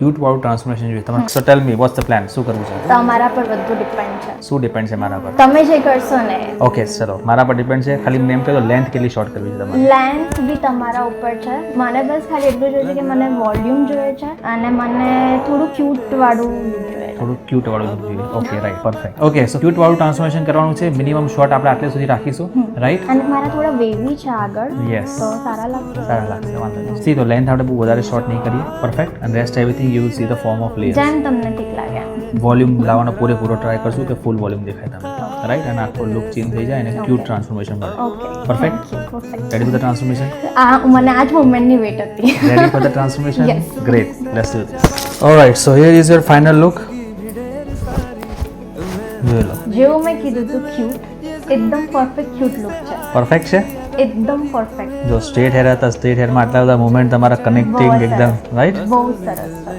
Cute વાળું transformation જોઈએ તમારે. સો ટેલ મી વોટ્સ ધ પ્લાન, શું કરવું છે? તમારા પર બધું ડિપેન્ડ છે. શું ડિપેન્ડ છે મારા પર? તમે જે કરશો ને. ઓકે ચલો, મારા પર ડિપેન્ડ છે. ખાલી મને એમ કહો લેન્થ કેટલી શોર્ટ કરવી છે તમારે? લેન્થ બી તમારા ઉપર છે. મને બસ ખાલી એટલું જોઈએ છે કે મને વોલ્યુમ જોઈએ છે અને મને થોડું ક્યુટ વાળું look જોઈએ છે. થોડું ક્યુટ વાળું look જોઈએ. Okay right, perfect. Okay so cute વાળું ટ્રાન્સફોર્મેશન કરવાનું છે. મિનિમમ શોર્ટ આપણે આટલે સુધી રાખીશું, રાઈટ? અને મારા થોડા વેવી છે આગળ, યસ, તો સારા લાગશે. સારા લાગશે, વાંધો નહીં. સી તો લેન્થ આપણે બહુ વધારે શોર્ટ નહીં કરીએ, perfect. And rest everything you will see the form of layers. જેમ તમને ઠીક લાગે. વોલ્યુમ લાવવાનો પૂરેપૂરો ટ્રાય કરશું કે ફૂલ વોલ્યુમ દેખાય તમે, રાઈટ? અને આખો લુક ચેન્જ થઈ જાય અને ક્યુટ ટ્રાન્સફોર્મેશન મળે. Okay, perfect. Perfect. Ready for the transformation? મને આ જ મોમેન્ટની વેટ હતી. Ready for the transformation? Yes. Great. Let's do this. All right. So here is your final look. જોઈ લો. જેવું મેં કીધું હતું ક્યુટ, એકદમ પરફેક્ટ ક્યુટ લુક છે. પરફેક્ટ છે. એકદમ પરફેક્ટ. જો સ્ટ્રેટ હેર હતા, સ્ટ્રેટ હેરમાં આટલા બધા મોમેન્ટ તમારા કનેક્ટિંગ બહુ સરસ. એકદમ, રાઈટ? બહુ સરસ છે.